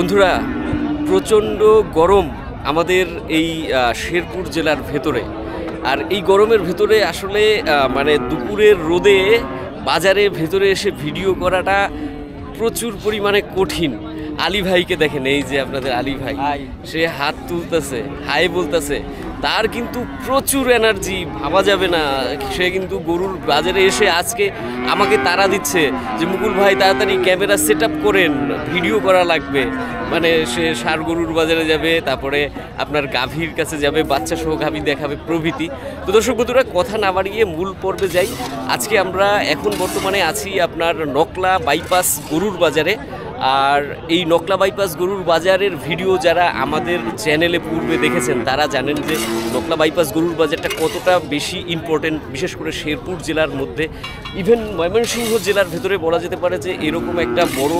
বন্ধুরা, প্রচণ্ড গরম আমাদের এই শেরপুর জেলার ভেতরে। আর এই গরমের ভেতরে আসলে মানে দুপুরের রোদে বাজারে ভেতরে এসে ভিডিও করাটা প্রচুর পরিমাণে কঠিন। আলী ভাইকে দেখেন, এই যে আপনাদের আলী ভাই, সে হাত তুলতেছে, হাই বলতেছে, তার কিন্তু প্রচুর এনার্জি, ভাবা যাবে না। সে কিন্তু গরুর বাজারে এসে আজকে আমাকে তাড়া দিচ্ছে যে মুকুল ভাই তাড়াতাড়ি ক্যামেরা সেট আপ করেন, ভিডিও করা লাগবে। মানে সে ষাঁড় গরুর বাজারে যাবে, তারপরে আপনার গাভীর কাছে যাবে, বাচ্চা সহ গাভী দেখাবে প্রভৃতি। তো দর্শক বন্ধুরা, কথা না বাড়িয়ে মূল পর্বে যাই। আজকে আমরা এখন বর্তমানে আছি আপনার নকলা বাইপাস গরুর বাজারে। আর এই নকলা বাইপাস গরুর বাজারের ভিডিও যারা আমাদের চ্যানেলে পূর্বে দেখেছেন তারা জানেন যে নকলা বাইপাস গরুর বাজারটা কতটা বেশি ইম্পর্টেন্ট, বিশেষ করে শেরপুর জেলার মধ্যে। ইভেন ময়মনসিংহ জেলার ভেতরে বলা যেতে পারে যে এরকম একটা বড়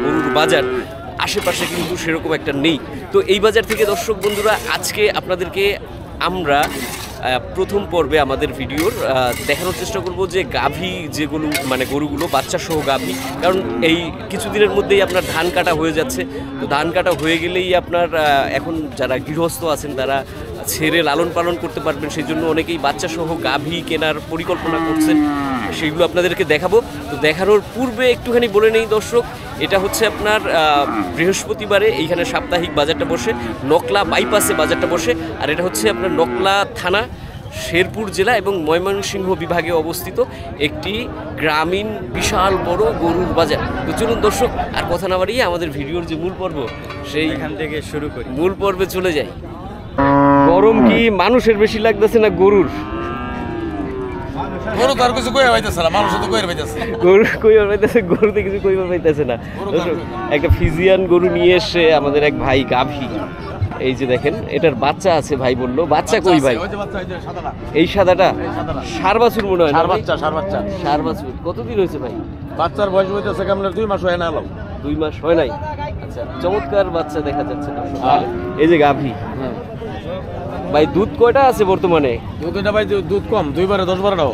গরুর বাজার আশেপাশে কিন্তু সেরকম একটা নেই। তো এই বাজার থেকে দর্শক বন্ধুরা, আজকে আপনাদেরকে আমরা প্রথম পর্বে আমাদের ভিডিওর দেখানোর চেষ্টা করব যে গাভী যেগুলো, মানে গরুগুলো বাচ্চা সহ গাভী। কারণ এই কিছুদিনের মধ্যেই আপনার ধান কাটা হয়ে যাচ্ছে। তো ধান কাটা হয়ে গেলেই আপনার এখন যারা গৃহস্থ আছেন তারা ছেড়ে লালন পালন করতে পারবেন, সেই জন্য অনেকেই বাচ্চা সহ গাভী কেনার পরিকল্পনা করছেন। সেগুলো আপনাদেরকে দেখাবো। তো দেখানোর পূর্বে একটুখানি বলে নেই দর্শক, এটা হচ্ছে আপনার বৃহস্পতিবারে এইখানে সাপ্তাহিক বাজারটা বসে, নকলা বাইপাসে বাজারটা বসে। আর এটা হচ্ছে আপনার নকলা থানা, শেরপুর জেলা এবং ময়মনসিংহ বিভাগে অবস্থিত একটি গ্রামীণ বিশাল বড় গরুর বাজার। তো চলুন দর্শক, আর কথা না বাড়িয়ে আমাদের ভিডিওর যে মূল পর্ব সেইখান থেকে শুরু করি, মূল পর্বে চলে যাই। গরম কি মানুষের বেশি লাগতেছে না গরুর? গরু তার কিছু কইয়া পাইতেছে না, মানুষ তো কইয়া পাইতেছে। গরু কইয়া পাইতেছে, গরুতে কিছু কইয়া পাইতেছে না। একটা ফিজিয়ান গরু নিয়ে এসে আমাদের এক ভাই গাভী, এই যে দেখেন এটার বাচ্চা আছে ভাই বললো। বাচ্চা কই ভাই? এই সাদাটা ষাঁড় বাছুর মনে হয়। ষাঁড় বাছুর কতদিন হয়েছে ভাই? বাচ্চার বয়স হইতেছে কেমন 2 মাস হয় না। 2 মাস হয় নাই। আচ্ছা, চমৎকার বাচ্চা দেখা যাচ্ছে। এই যে গাভী ভাই, দুধ কয়টা আছে বর্তমানে? দুধটা ভাই দুধ কম, 2 বারে 10-12টাও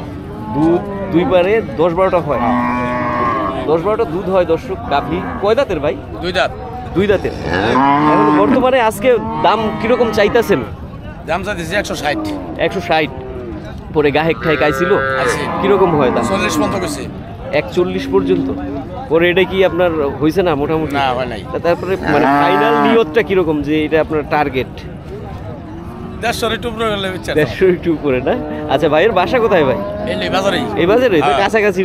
দুধ, 2 বারে 10-12টা হয়। 10-12টা দুধ হয় দর্শক। গাভী কয় দাঁতের ভাই? 2 দাঁত। 2 দাঁতের। এখন বর্তমানে আজকে দাম কিরকম চাইতেছেন? দাম চাইতেছি 160। 160 পরে গাহেক ঠাই গাইছিল কিরকম হয় দাম? 40 পর্যন্ত কইছে। 140 পর্যন্ত পরে এটা কি আপনার হয়েছে না মোটামুটি? না হয় নাই। তারপরে মানে ফাইনাল নিয়তটা কিরকম যে এটা আপনার টার্গেট? 150 উপরে না? আচ্ছা, ভাইয়ের বাসা কোথায় ভাই? এই বাজারে কাছাকাছি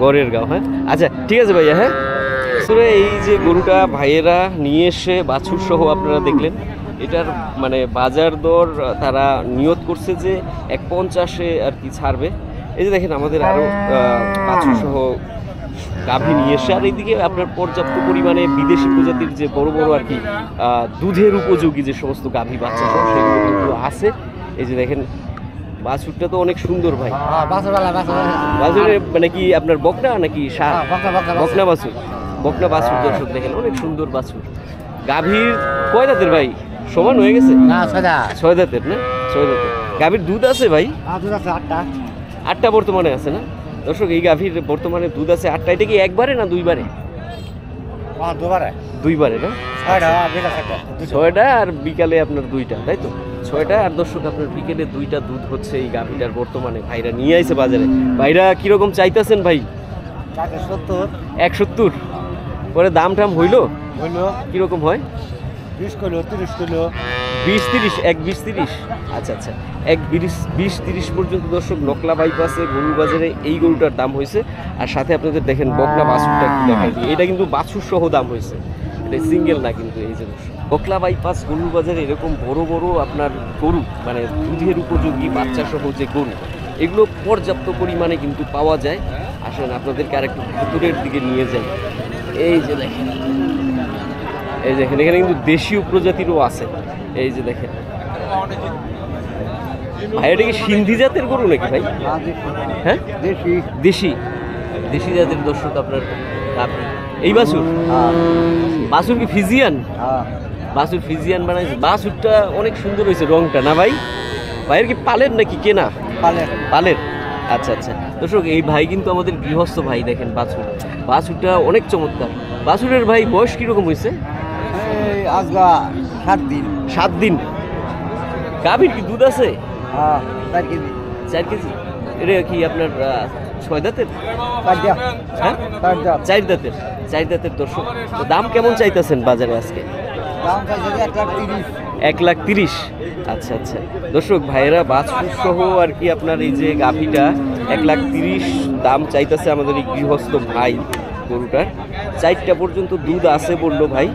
গড়ের গাঁও। হ্যাঁ, আচ্ছা ঠিক আছে ভাইয়া। হ্যাঁ, আসলে এই যে গরুটা ভাইয়েরা নিয়ে এসে বাছুর সহ আপনারা দেখলেন, এটার মানে বাজার দর তারা নিয়ত করছে যে 150-এ আর কি ছাড়বে। এই যে দেখেন আমাদের আরও বাছুর সহ গাভী নিয়ে এসে, আর এইদিকে আপনার পর্যাপ্ত পরিমাণে বিদেশি প্রজাতির যে বড় বড় আর কি দুধের উপযোগী যে সমস্ত গাভী বাচ্চা সহ সেগুলো কিন্তু আছে। এই যে দেখেন বাছুরটা তো অনেক সুন্দর ভাই। বাছুরে মানে কি আপনার বকনা নাকি ষাঁড়? বকনা বাছুর। বকনা বাছুর দর্শক দেখেন, অনেক সুন্দর বাছুর। গাভীর কয় দাঁতের ভাই? সমান হয়ে গেছে? 6 দাঁতের না? 6 দাঁতের। গাভীর দুধ আছে ভাই? 8টা বর্তমানে আছে না দর্শক? এই গাভীর বর্তমানে দুধ আছে 8টা। এটা কি একবারে না 2 বারে? 2 বারে না? 6টা আর বিকালে আপনার 2টা, তাই তো? 6টা আর দর্শক আপনার বিকেলে 2টা দুধ হচ্ছে এই গাভীটার বর্তমানে ভাইরা নিয়ে আইছে বাজারে। ভাইরা কিরকম চাইতেছেন ভাই? 170 পরে দাম টাম হইলো কিরকম হয়? 20 কিলো 30 কিলো 20-30, 1-20-30। আচ্ছা আচ্ছা, 1-20-30 পর্যন্ত দর্শক নকলা বাইপাসে গরুর বাজারে এই গরুটার দাম হয়েছে। আর সাথে আপনাদের দেখেন বকনা বাছুরটা একটু দেখাই দিই, এটা কিন্তু বাছুর সহ দাম হয়েছে, এটা সিঙ্গেল না কিন্তু। এই যে নকলা বাইপাস গরুর বাজারে এরকম বড় বড় আপনার গরু, মানে দুধের উপযোগী বাচ্চা সহ যে গরু, এগুলো পর্যাপ্ত পরিমাণে কিন্তু পাওয়া যায়। আসেন আপনাদেরকে আর একটু ভেতরের দিকে নিয়ে যাই। এই যে দেখেন, এই দেখেন এখানে কিন্তু দেশীয় প্রজাতিরও আছে। এই যে দেখেন ভাই, এটা কি সিন্ধি জাতের গরু নাকি ভাই? হ্যাঁ, দেশি দেশি জাতের দর্শক আপনার গাভী। এই বাছুর, বাছুর কি ফিজিয়ান? বাছুর ফিজিয়ান বানাইছে। বাছুরটা অনেক সুন্দর হয়েছে, রংটা না ভাই? ভাইয়ের কি পালের নাকি কেনা? পালের। আচ্ছা আচ্ছা দর্শক, এই ভাই কিন্তু আমাদের গৃহস্থ ভাই। দেখেন বাছুরটা অনেক চমৎকার। বাছুরের ভাই বয়স কিরকম হয়েছে? এই আজগা 7 দিন। 7 দিন। গাভীর কি দুধ আছে? হ্যাঁ 4 কেজি। 4 কেজি। এটা কি আপনার 6 দাঁতের? 4 দাঁত। হ্যাঁ 4 দাঁত। 4 দাঁতের। 4 দাঁতের দর্শক। তো দাম কেমন চাইতেছেন বাজারে আজকে? দাম চাইছে 1,30,000। 1,30,000। আচ্ছা আচ্ছা দর্শক ভাইয়েরা বাছুর সহ আর কি আপনার এই যে গাভীটা 1,30,000 দাম চাইতেছে আমাদের এই গৃহস্থ ভাই গরুটার। 4টা পর্যন্ত দুধ আছে বললো ভাই।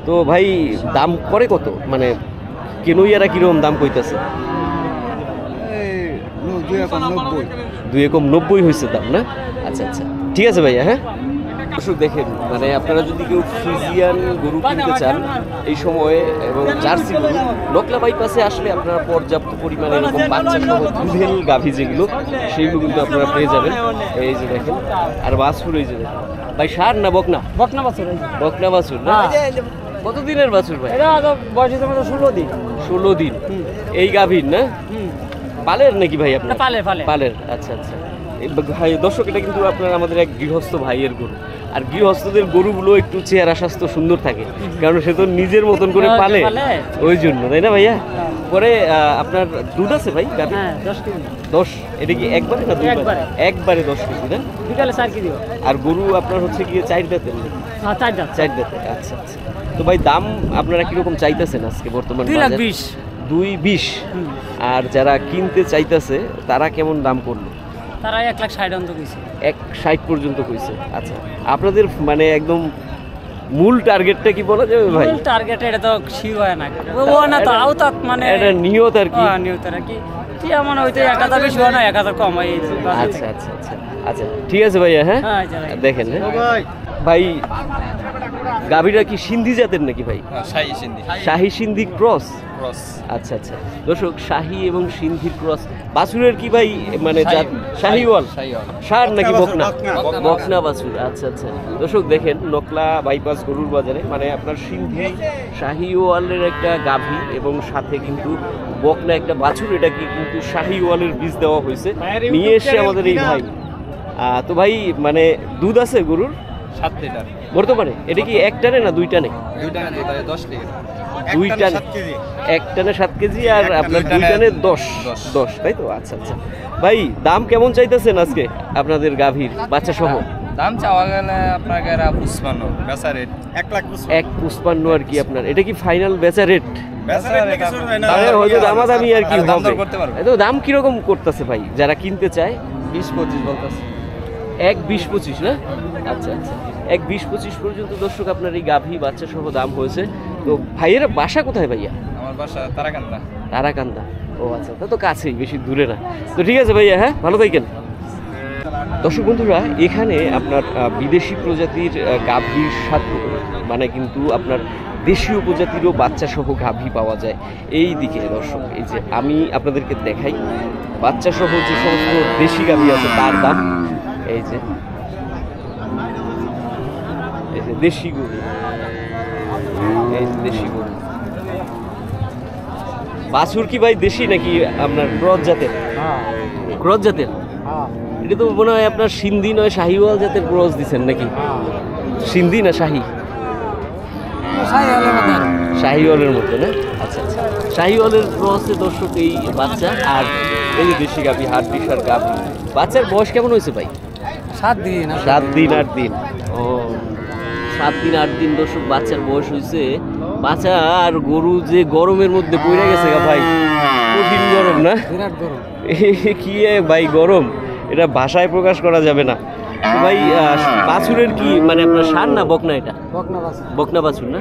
তো ভাই দাম করে কত, মানে কেনইয়ারা কিরকম দাম কইতাছে? এই 2,90,000। 2,90,000 হয়েছে দাম না? আচ্ছা আচ্ছা ঠিক আছে ভাইয়া। হ্যাঁ দর্শক দেখেন, মানে আপনারা যদি কেউ ফ্রিজিয়ান গরু কিনতে চান এই সময়ে এবং জার্সি গরু, নকলা বাইপাসে আসলে আপনারা পর্যাপ্ত পরিমাণে এরকম বাচ্চা সহ দুধেল গাভী যেগুলো সেইগুলো কিন্তু আপনারা পেয়ে যাবেন। এই যে দেখেন, আর বাছুর এই যে দেখেন ভাই, সার না বকনা? বকনা বাছুর। বকনা বাছুর না? কতদিনের বাছুর ভাই? এটা বয়স হচ্ছে আমাদের 16 দিন। 16 দিন। এই গাভীর না? পালের নাকি ভাই আপনার? পালে। পালের। আচ্ছা আচ্ছা ভাই দর্শক, এটা কিন্তু আপনার আমাদের এক গৃহস্থ ভাইয়ের গরু। আর গৃহস্থদের গরুগুলো একটু চেহারা স্বাস্থ্য সুন্দর থাকে, কারণ সে তো নিজের মতন করে পালে, ওই জন্য, তাই না ভাইয়া? পরে আপনার দুধ আছে ভাই? হ্যাঁ 10 কেজি। 10। এটা কি একবারে না দুইবার? একবারে 10 কেজি না? বিকালে 4 কেজি। আর গরু আপনার হচ্ছে গিয়ে 4 দাঁতের? হ্যাঁ 4 দাঁত। 4 দাঁতের। আচ্ছা আচ্ছা। তো ভাই দাম আপনারা কিরকম চাইতেছেন আজকে বর্তমানে? 2,20,000। 2,20,000। আর যারা কিনতে চাইতেছে তারা কেমন দাম করলো? তারা 1,60,000 অন্ত কইছে। 1,60,000 পর্যন্ত কইছে। আচ্ছা, আপনাদের মানে একদম মূল টার্গেটটা কি বলা যাবে ভাই? মূল টার্গেট এটা তো শির হয় না। ও না তো আউতাত মানে এটা নিয়ত আর কি। হ্যাঁ নিয়ত আর কি। কি এমন হইতে 1,000 বেশি হয় না, 1,000 কম হয়। আচ্ছা আচ্ছা আচ্ছা আচ্ছা ঠিক আছে ভাইয়া। হ্যাঁ দেখেন। হ্যাঁ ভাই, গাভীরা কি সিন্ধি জাতের নাকি ভাই? শাহী সিন্ধি ক্রস। আচ্ছা আচ্ছা দর্শক, শাহী এবং সিন্ধির ক্রস। বাছুরের কি ভাই মানে জাত? শাহীওয়াল সার নাকি বকনা? বকনা বাছুর। আচ্ছা আচ্ছা দর্শক দেখেন, নকলা বাইপাস গরুর বাজারে মানে আপনার সিন্ধি শাহীওয়ালের একটা গাভী এবং সাথে কিন্তু বকনা একটা বাছুর। এটা কি কিন্তু শাহীওয়ালের বীজ দেওয়া হয়েছে, নিয়ে এসে আমাদের এই ভাই। তো ভাই মানে দুধ আছে গরুর 7 লিটার বর্তমানে? এটা কি এক টানে না 2 টানে? 2 টানে 10 লিটার। 2 টানে 1 টানে 7 কেজি আর আপনার 2 টানে 10, তাই তো? আচ্ছা আচ্ছা ভাই, দাম কেমন চাইতেছেন আজকে আপনাদের গাভীর বাচ্চা সহ? দাম চাওয়া গেলে আপনার 55, বেচা রেট 1,55 আর কি আপনার। এটা কি ফাইনাল বেচা রেট? হয়তো দামাদামি আর কি হবে। করতে পারবে। তো দাম কিরকম করতেছে ভাই যারা কিনতে চায়? 20-25 বলতেছে। 1,20-25 না? আচ্ছা আচ্ছা 1,20-25 পর্যন্ত দর্শক আপনার এই গাভী বাচ্চা সহ দাম হয়েছে। তো ভাইয়ের বাসা কোথায় ভাইয়া? আমার বাসা তারাকান্দা। তারাকান্দা। ও আচ্ছা, তা তো কাছেই, বেশি দূরে না। তো ঠিক আছে ভাইয়া, হ্যাঁ ভালো থাকেন। দর্শক বন্ধুরা, এখানে আপনার বিদেশি প্রজাতির গাভীর সাথে মানে কিন্তু আপনার দেশীয় প্রজাতিরও বাচ্চা সহ গাভী পাওয়া যায় এই দিকে। দর্শক এই যে আমি আপনাদেরকে দেখাই বাচ্চা সহ যে সমস্ত দেশি গাভী আছে তার দাম। এই যে দেশি গরু, এই দেশি গরু। বাছুর কি ভাই দেশি নাকি আপনার ক্রস জাতের? ক্রস জাতের? এটা তো মনে হয় আপনার সিন্ধি নয় শাহিওয়াল জাতের ক্রস দিচ্ছেন নাকি? সিন্ধি না শাহি? শাহিওয়ালের মতো না? আচ্ছা আচ্ছা, শাহিওয়ালের ক্রসে দর্শক এই বাচ্চা। আর এই যে দেশি গাভী, হাট দিশার গাভী। বাচ্চার বয়স কেমন হয়েছে ভাই? 7 দিন। 7 দিন 8 দিন। ও 7 দিন 8 দিন দর্শক বাচ্চার বয়স হয়েছে। বাচ্চা আর গরু যে গরমের মধ্যে পড়ে গেছে গা ভাই, কঠিন গরম না? বিরাট গরম। কি ভাই গরম, এটা ভাষায় প্রকাশ করা যাবে না। তো ভাই বাছুরের কি মানে আপনার সার না বকনা? এটা বকনা বাছুর। বকনা বাছুর না?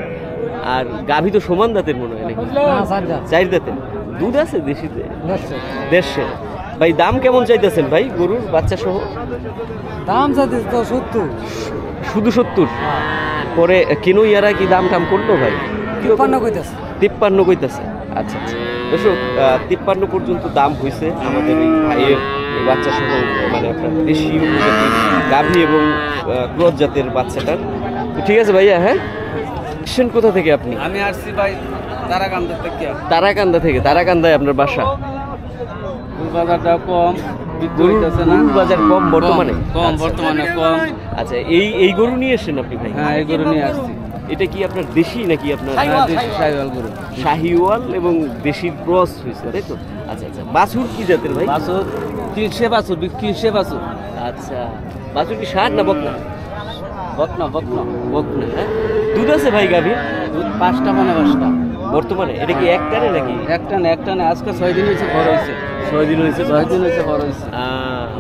আর গাভী তো সমান দাঁতের মনে হয় নাকি? 4 দাঁতের। দুধ আছে দেশিতে? 150। ভাই দাম কেমন চাইতেছেন ভাই গরুর বাচ্চা সহ? দাম চাইতেছে তো 70। শুধু 70? পরে কেনইয়ারা কি দাম টাম করলো ভাই? 53 কইতাছে। 53 কইতাছে। আচ্ছা আচ্ছা দর্শক, 53 পর্যন্ত দাম হয়েছে আমাদের এই ভাইয়ের এই বাচ্চা সহ মানে আপনার দেশীয় প্রজাতির গাভী এবং ক্রস জাতের বাচ্চাটার। তো ঠিক আছে ভাইয়া। হ্যাঁ কোথা থেকে আপনি? আমি আসছি ভাই তারাকান্দা থেকে। তারাকান্দা থেকে? তারাকান্দায় আপনার বাসা? বাজারটা কম, বিক্রি হইতেছে না। গরুর বাজার কম বর্তমানে? কম আচ্ছা। বর্তমানে কম। আচ্ছা, এই গরু নিয়ে এসেছেন আপনি ভাই? হ্যাঁ, এই গরু নিয়ে আসছি। এটা কি আপনার দেশি নাকি আপনার? হ্যাঁ, দেশি শাহিওয়াল গরু। শাহিওয়াল এবং দেশির ক্রস হয়েছে, তাই তো? আচ্ছা আচ্ছা, বাছুর কি জাতের ভাই? বাছুর কিসে বাছুর কিসে বাছুর? আচ্ছা, বাছুর কি ষাট না বকনা? বকনা বকনা। বকনা, হ্যাঁ। দুধ আছে ভাই গাভীর? দুধ 5টা মানে 5টা বর্তমানে এটা কি এক টানে নাকি? একটা না আজকে 6 দিন হয়েছে বড় হয়েছে। 6 দিন হয়েছে? 6 দিন হয়েছে বড় হয়েছে।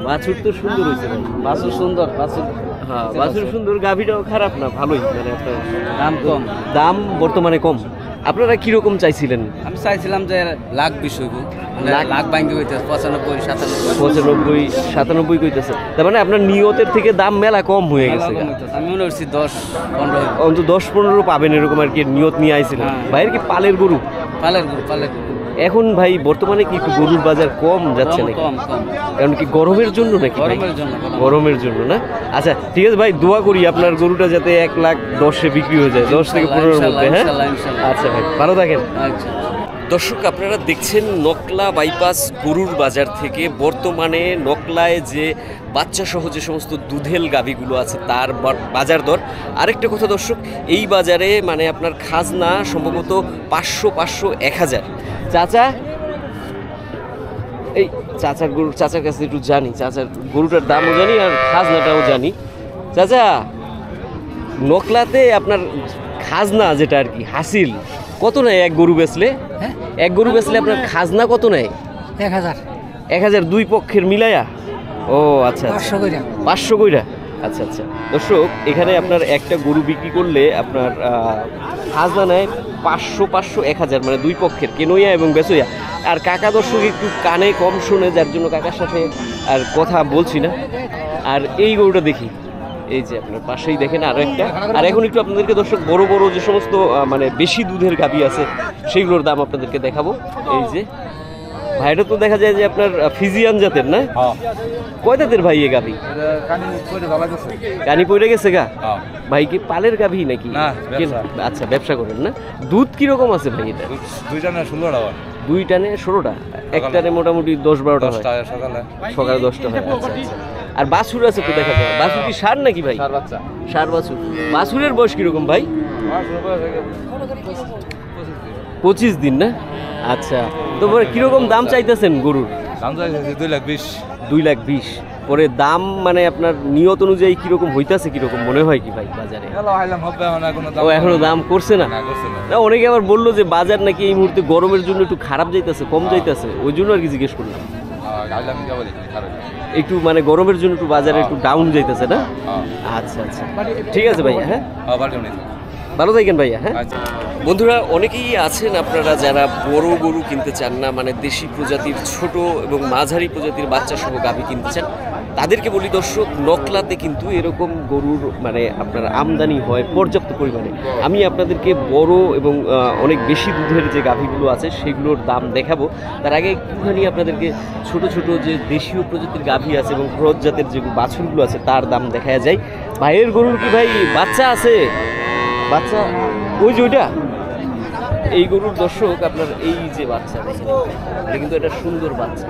বাছুর তো সুন্দর হয়েছে ভাই। বাছুর সুন্দর বাছুর। হ্যাঁ, বাছুর সুন্দর, গাভীটাও খারাপ না, ভালোই, মানে আপনার দাম কম। দাম বর্তমানে কম। আপনারা কিরকম চাইছিলেন? আমি চাইছিলাম যে লাখ 20 হইব, লাখ ভাঙ্গি হইতে 95 97 95 97 কইতেছে, তার মানে আপনার নিয়তের থেকে দাম মেলা কম হয়ে গেছে। আমি মনে করছি 10-15 অন্তত 10-15 পাবেন এরকম আর কি নিয়ত নিয়ে আইছিলেন। হ্যাঁ। ভাইয়ের কি পালের গরু? পালের গরু। এখন ভাই বর্তমানে কি একটু গরুর বাজার কম যাচ্ছে নাকি? কম। কারণ কি গরমের জন্য নাকি ভাই? গরমের জন্য না? আচ্ছা ঠিক আছে ভাই, দোয়া করি আপনার গরুটা যাতে 1,10,000 বিক্রি হয়ে যায়, 10 থেকে 15-এর মধ্যে। হ্যাঁ, আচ্ছা ভাই, ভালো থাকেন। আচ্ছা। দর্শক, আপনারা দেখছেন নকলা বাইপাস গরুর বাজার থেকে বর্তমানে নকলায় যে বাচ্চা সহ যে সমস্ত দুধেল গাভীগুলো আছে তার বাজার দর। আরেকটা কথা দর্শক, এই বাজারে মানে আপনার খাজনা সম্ভবত 500, 1000। চাচা, এই চাচার কাছে একটু জানি, চাচার গরুটার দামও জানি আর খাজনাটাও জানি। চাচা, নকলাতে আপনার খাজনা যেটা আর কি হাসিল কত নেয় এক গরু বেচলে? হ্যাঁ, এক গরু বেচলে আপনার খাজনা কত নেয়? 1000 1000 দুই পক্ষের মিলাইয়া? ও আচ্ছা, 500 কইরা। আচ্ছা আচ্ছা দর্শক, এখানে আপনার একটা গরু বিক্রি করলে আপনার খাজনা নেয় 500, 1000, মানে দুই পক্ষের, কেনইয়া এবং বেচইয়া। আর কাকা দর্শক একটু কানে কম শোনে, যার জন্য কাকার সাথে আর কথা বলছি না। আর এই গরুটা দেখি, এই যে আপনার পাশেই দেখেন আরো একটা। আর এখন একটু আপনাদেরকে দর্শক বড় বড় যে সমস্ত মানে বেশি দুধের গাভী আছে সেগুলোর দাম আপনাদেরকে দেখাবো। এই যে ভাইটা তো দেখা যায় যে আপনার ফিজিয়ান জাতের, না? কয় দাঁতের ভাই এ গাভী? কানি পড়ে গেছে গা? ভাই কি পালের গাভী নাকি? আচ্ছা, ব্যবসা করেন না? দুধ কিরকম আছে ভাই এটা? 2 টানে 16 টাকা। 2 টানে 16টা, এক টানে মোটামুটি 10-12টা হয়। সকালে 10টা হয়। আচ্ছা আচ্ছা। আর বাছুর আছে তো দেখা যায়, বাছুর কি ষাঁড় নাকি ভাই? ষাঁড় বাছুর। বাছুরের বয়স কিরকম ভাই? 25 দিন, না? আচ্ছা, তো কিরকম দাম চাইতেছেন গরুর? দাম চাইছে 2,20,000। 2,20,000 পরে দাম, মানে আপনার নিয়ত অনুযায়ী কিরকম হইতাছে, কিরকম মনে হয় কি ভাই বাজারে? ও এখনো দাম করছে না? না, অনেকে আবার বললো যে বাজার নাকি এই মুহূর্তে গরমের জন্য একটু খারাপ যাইতেছে, কম যাইতেছে, ওই জন্য আর কি জিজ্ঞেস করলাম। একটু মানে গরমের জন্য একটু বাজারে একটু ডাউন যাইতেছে, না? আচ্ছা আচ্ছা, ঠিক আছে ভাইয়া। হ্যাঁ, ভালো থাকেন ভাইয়া। হ্যাঁ বন্ধুরা, অনেকেই আছেন আপনারা যারা বড় গরু কিনতে চান না, মানে দেশি প্রজাতির ছোট এবং মাঝারি প্রজাতির বাচ্চা সহ গাভী কিনতে চান, তাদেরকে বলি দর্শক, নকলাতে কিন্তু এরকম গরুর মানে আপনার আমদানি হয় পর্যাপ্ত পরিমাণে। আমি আপনাদেরকে বড় এবং অনেক বেশি দুধের যে গাভীগুলো আছে সেগুলোর দাম দেখাবো। তার আগে একটুখানি আপনাদেরকে ছোট ছোট যে দেশীয় প্রজাতির গাভী আছে এবং ক্রস জাতের যে বাছুরগুলো আছে তার দাম দেখা যায়। ভাইয়ের গরুর কি ভাই বাচ্চা আছে? বাচ্চা ওই যে ওইটা, এই গরুর দর্শক আপনার এই যে বাচ্চা দেখেন, এটা কিন্তু একটা সুন্দর বাচ্চা,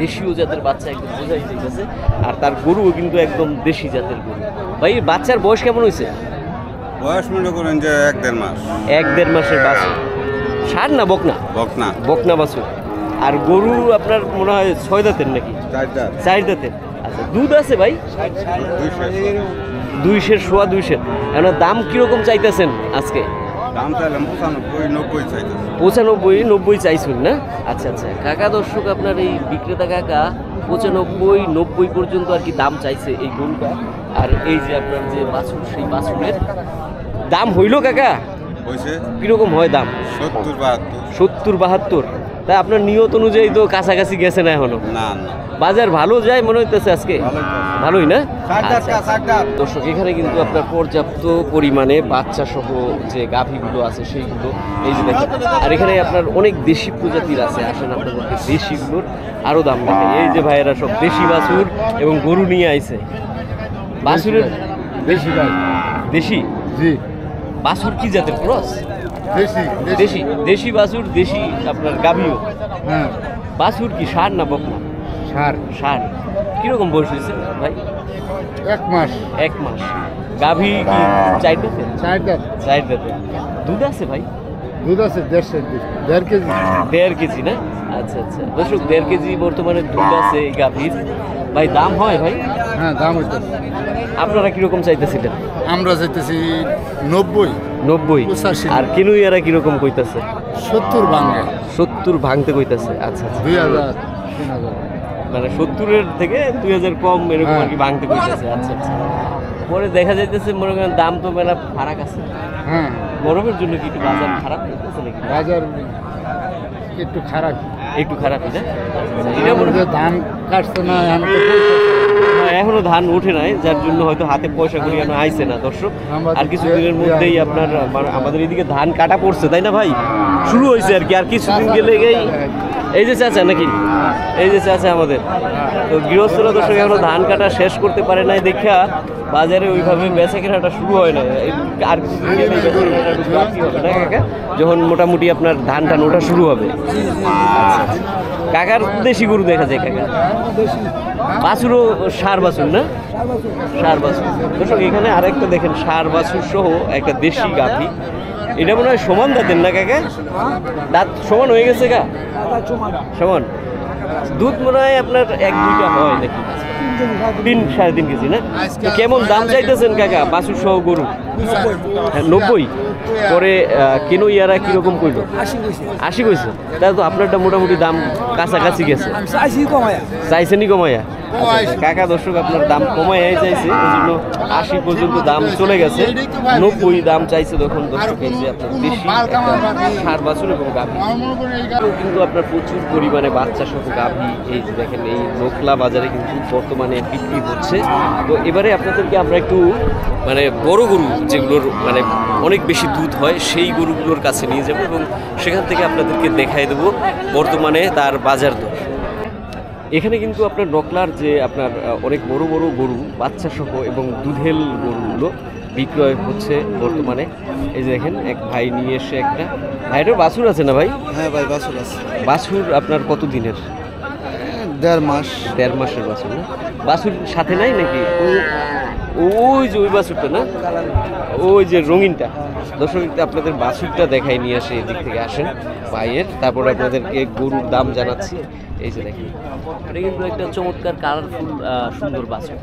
দেশীয় জাতের বাচ্চা, একদম বোঝাই যাইতেছে। আর তার গরুও কিন্তু একদম দেশি জাতের গরু। ভাই বাচ্চার বয়স কেমন হয়েছে? বয়স মনে করেন যে 1-1.5 মাস। 1-1.5 মাসের বাছুর। ষাঁড় না বকনা? বকনা। বকনা বাছুর। আর গরু আপনার মনে হয় 6 দাঁতের নাকি? 4 দাঁত। 4 দাঁতের। আচ্ছা, দুধ আছে ভাই? 200 সোয়া 200। এখন দাম কিরকম চাইতেছেন আজকে? দাম চাইলাম 95-90 চাইতেছে। 95-90 চাইছেন, না? আচ্ছা আচ্ছা কাকা দর্শক, আপনার এই বিক্রেতা কাকা 95-90 পর্যন্ত আর কি দাম চাইছে এই গরুটা। আর এই যে আপনার যে বাছুর, সেই বাছুরের দাম হইল কাকা হইছে কিরকম হয় দাম? 70-72। তাই আপনার নিয়ত অনুযায়ী তো কাছাকাছি গেছে না এখনো? না না, বাজার ভালো যায় মনে হইতেছে আজকে? ভালোই, না? আচ্ছা। দর্শক, এখানে কিন্তু আপনার পর্যাপ্ত পরিমাণে বাচ্চা সহ যে গাভীগুলো আছে সেইগুলো এই যে দেখেন। আর এখানে আপনার অনেক দেশি প্রজাতির আছে, আসেন আপনাদেরকে দেশিগুলোর আরো দাম দেখেন। এই যে ভাইয়েরা সব দেশি বাছুর এবং গরু নিয়ে আইছে। বাছুরের বেশি ভাই। দেশি? জি। বাছুর কি জাতের? ক্রস? দেশি বাছুর, দেশি আপনার গাভীও। হ্যাঁ। বাছুর কি ষাঁড় না বকনা? ষাঁড় কিরকম বয়স হয়েছে ভাই? 1 মাস। 1 মাস। গাভী কি চাইতেছে? 4 দাঁত। 4 দাঁতে। দুধ আছে ভাই? দুধ আছে 1.5 কেজি। 1.5 কেজি না? আচ্ছা আচ্ছা দর্শক 1.5 কেজি বর্তমানে দুধ আছে এই গাভীর। ভাই দাম হয় ভাই? হ্যাঁ দাম হইতো। আপনারা কিরকম চাইতেছিলেন? আমরা চাইতেছি 90। 90। 85 আর কিনুইয়ারা কিরকম কইতাছে? 70 ভাঙে। 70 ভাঙতে কইতাছে। আচ্ছা আচ্ছা 2000 3000। মানে 70-এর থেকে 2000 কম এরকম আর কি ভাঙতে কইতাছে। আচ্ছা আচ্ছা পরে দেখা যাইতেছে মনে করেন দাম তো মেলা ফারাক আছে। হ্যাঁ গরমের জন্য কি একটু বাজার খারাপ হইতেছে নাকি? বাজার একটু খারাপ। একটু খারাপই না? এটা মনে হয় ধান কাটছে না আমি তো এখনো ধান ওঠে নাই, যার জন্য হয়তো হাতে পয়সা করি এখনো আইছে না দর্শক। আমাদের আর কিছুদিনের মধ্যেই আপনার আমাদের এদিকে ধান কাটা পড়ছে তাই না ভাই? শুরু হয়েছে আর কি, আর কিছুদিন গেলে এই যে চাচা নাকি, এই যে চাচা আমাদের তো গৃহস্থরা দর্শক এখনো ধান কাটা শেষ করতে পারে নাই দেখা বাজারে ওইভাবে বেচা কেনাটা শুরু হয় না। আর কিছুদিন গেলে বেচা কেনাটা একটু বাড়তি হবে না কাকা, যখন মোটামুটি আপনার ধান টান ওঠা শুরু হবে। কাকার দেশি গরু দেখা যায় কাকা, বাছুরও ষাঁড় বাছুর না? ষাঁড় বাছুর দর্শক এখানে আরেকটা দেখেন ষাঁড় বাছুর সহ একটা দেশি গাভী। এটা মনে হয় সমান দাঁতের না কাকা? দাঁত সমান হয়ে গেছে গা? সমান। দুধ মনে হয় আপনার 1-2টা হয় নাকি? 3-3.5 কেজি না? তো কেমন দাম চাইতেছেন কাকা বাছুর সহ গরু? 90। পরে কিনুইয়ারা কিরকম কইল? 80 কইছে। তাহলে তো আপনারটা মোটামুটি দাম কাছাকাছি গেছে। চাইছেনি কমাইয়া? কাকা দর্শক আপনার দাম কমাইয়াই চাইছে, ওই জন্য 80 পর্যন্ত দাম চলে গেছে। 90 দাম চাইছে তখন দর্শক এই যে আপনার দেশি ষাঁড় বাছুর এবং গাভী কিন্তু আপনার প্রচুর পরিমাণে বাচ্চা সহ গাভী এই যে দেখেন এই নোকলা বাজারে কিন্তু বর্তমানে বিক্রি হচ্ছে। তো এবারে আপনাদেরকে আমরা একটু মানে বড় গরু যেগুলোর মানে অনেক বেশি দুধ হয় সেই গরুগুলোর কাছে নিয়ে যাবো এবং সেখান থেকে আপনাদেরকে দেখাই দেবো বর্তমানে তার বাজার দর। এখানে কিন্তু আপনার নকলার যে আপনার অনেক বড় বড় গরু বাচ্চা সহ এবং দুধেল গরুগুলো বিক্রয় হচ্ছে বর্তমানে। এই যে দেখেন এক ভাই নিয়ে এসে একটা ভাইয়ের বাছুর আছে না ভাই? হ্যাঁ ভাই বাছুর আছে। বাছুর আপনার কত দিনের? 1.5 মাস। 1.5 মাসের বাছুর না? বাছুর সাথে নাই নাকি? ওই যে ওই বাছুরটা না, ওই যে রঙিনটা। দর্শক আপনাদের বাছুরটা দেখাই নিয়ে আসে, এদিক থেকে আসেন ভাইয়ের, তারপরে আপনাদেরকে গরুর দাম জানাচ্ছি। এই যে দেখেন এটা কিন্তু একটা চমৎকার কালারফুল সুন্দর বাছুর।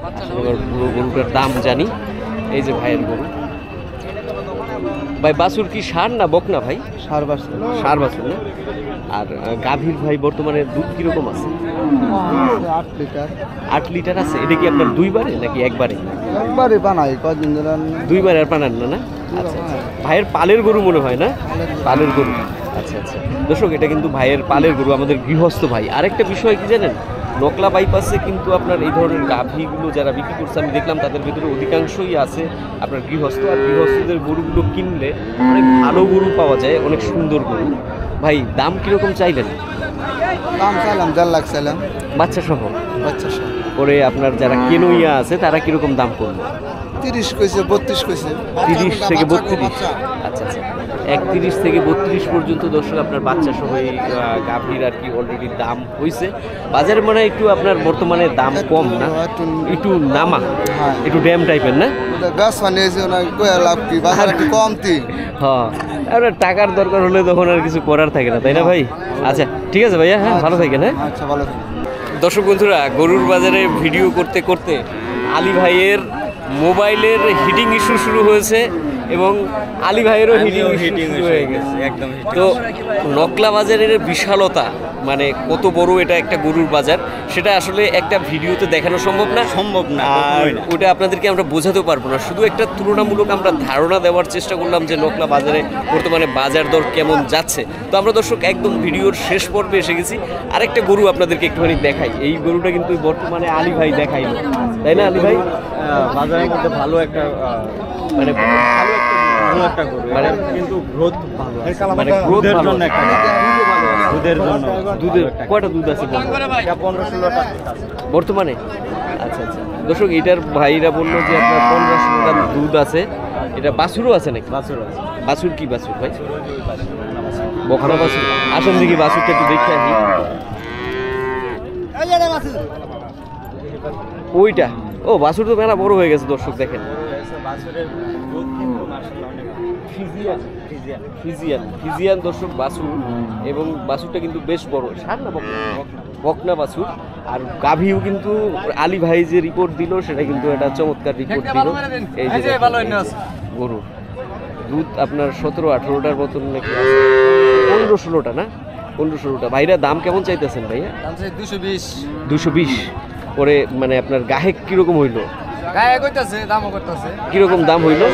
পুরো গরুটার দাম জানি। এই যে ভাইয়ের গরু। ভাই বাছুর কি ষাঁড় না বকনা ভাই? ষাঁড় বাছুর। ষাঁড় বাছুর না? আর গাভীর ভাই বর্তমানে দুধ কিরকম আছে? 8 লিটার। 8 লিটার আছে। এটা কি আপনার 2 বারে নাকি একবারে? একবারে বানাই কদিন ধরে। 2 বারে আর বানান না? আচ্ছা আচ্ছা ভাইয়ের পালের গরু মনে হয় না? পালের গরু। আচ্ছা আচ্ছা দর্শক এটা কিন্তু ভাইয়ের পালের গরু, আমাদের গৃহস্থ ভাই। আরেকটা বিষয় কি জানেন, নকলা বাইপাসে কিন্তু আপনার এই ধরনের গাভীগুলো যারা বিক্রি করছে আমি দেখলাম তাদের ভিতরে অধিকাংশই আছে আপনার গৃহস্থ। আর গৃহস্থদের গরুগুলো কিনলে অনেক ভালো গরু পাওয়া যায়, অনেক সুন্দর গরু। ভাই দাম কিরকম চাইলেন? দাম চাইলাম 1.5 লাখ চাইলাম বাচ্চা সহ। বাচ্চা সহ। পরে আপনার যারা কেনুইয়া আছে তারা কিরকম দাম করলো? 30 কইছে 32 কইছে। 30 থেকে 32। আচ্ছা আচ্ছা 31 থেকে 32 পর্যন্ত দর্শক আপনার বাচ্চা সহ এই গাভীর আর কি অলরেডি দাম হয়েছে বাজারে। মানে একটু আপনার বর্তমানে দাম কম না, একটু নামা, একটু ড্যাম টাইপের না? গাছ বানিয়েছে না কয়া লাভ কি, বাজার একটু কমতি। হ্যাঁ আপনার টাকার দরকার হলে তখন আর কিছু করার থাকে না তাই না ভাই? আচ্ছা ঠিক আছে ভাইয়া, হ্যাঁ ভালো থাকেন। হ্যাঁ আচ্ছা ভালো থাকেন। দর্শক বন্ধুরা গরুর বাজারে ভিডিও করতে করতে আলী ভাইয়ের মোবাইলের হিটিং ইস্যু শুরু হয়েছে এবং আলী ভাইয়েরও হিটিং ইস্যু হয়ে গেছে একদম। তো নকলা বাজারের বিশালতা মানে কত বড় এটা একটা গরুর বাজার সেটা আসলে একটা ভিডিওতে দেখানো সম্ভব না। আর ওটা আপনাদেরকে আমরা বোঝাতেও পারবো না, শুধু একটা তুলনামূলক আমরা ধারণা দেওয়ার চেষ্টা করলাম যে নকলা বাজারে বর্তমানে বাজার দর কেমন যাচ্ছে। তো আমরা দর্শক একদম ভিডিওর শেষ পর্বে এসে গেছি। আরেকটা গরু আপনাদেরকে একটুখানি দেখাই। এই গরুটা কিন্তু বর্তমানে আলী ভাই দেখাইলো তাই না? আলী ভাই বাজারের মধ্যে ভালো একটা মানে ভালো একটা গরু মানে কিন্তু গ্রোথ ভালো মানে গ্রোথ ভালো একটা দুধের জন্য। দুধের কয়টা দুধ আছে 15-16টা বর্তমানে? আচ্ছা আচ্ছা দর্শক এটার ভাইরা বললো যে আপনার 15-16টা দুধ আছে। এটা বাছুরও আছে নাকি? বাছুর আছে। বাছুর কি বাছুর ভাই? বকনা বাছুর। আসেন দেখি বাছুরটা একটু দেখে আসি। ওইটা ও বাছুর তো মেলা বড় হয়ে গেছে দর্শক দেখেন ফিজিয়ান দর্শক বাছুর এবং বাছুরটা কিন্তু বেশ বড় সার না বকনা বাছুর আর গাভীও কিন্তু আলী ভাই যে রিপোর্ট দিল সেটা কিন্তু একটা চমৎকার রিপোর্ট দিল এই যে গরু দুধ আপনার 17-18টার মতন নাকি 15-16টা না 15-16টা ভাইরা দাম কেমন চাইতেছেন ভাইয়া 220 পরে মানে আপনার গাহে কিরকম হইলো কিরকম দাম হইলো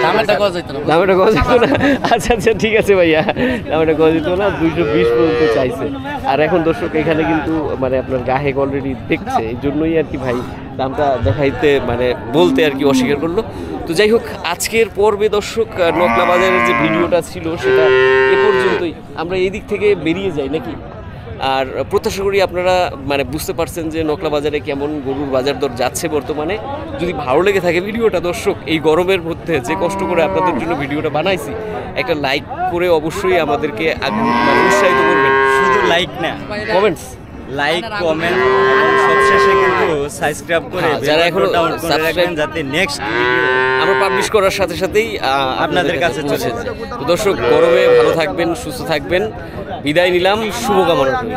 দামেরটা কওয়া যেত না আচ্ছা আচ্ছা ঠিক আছে ভাইয়া দামেরটা কওয়া যেত না 220 পর্যন্ত চাইছে আর এখন দর্শক এখানে কিন্তু মানে আপনার গাহে অলরেডি দেখছে এই জন্যই আর কি ভাই দামটা দেখাইতে মানে বলতে আর কি অস্বীকার করলো তো যাই হোক আজকের পর্বে দর্শক নকলা বাজারের যে ভিডিওটা ছিল সেটা এ পর্যন্তই আমরা এই দিক থেকে বেরিয়ে যাই নাকি আর প্রত্যাশা করি আপনারা মানে বুঝতে পারছেন যে নকলা বাজারে কেমন গরুর বাজার দর যাচ্ছে বর্তমানে যদি ভালো লেগে থাকে ভিডিওটা দর্শক এই গরমের মধ্যে যে কষ্ট করে আপনাদের জন্য ভিডিওটা বানাইছি একটা লাইক করে অবশ্যই আমাদেরকে মানে উৎসাহিত করবেন শুধু লাইক না কমেন্টস লাইক কমেন্ট এবং সবশেষে কিন্তু সাবস্ক্রাইব করে যারা এখনো ডাউন করে রাখবেন সাবস্ক্রাইব যাতে নেক্সট আমরা পাবলিশ করার সাথে সাথেই আপনাদের কাছে চলে যায় তো দর্শক গরমে ভালো থাকবেন সুস্থ থাকবেন বিদায় নিলাম শুভকামনা করি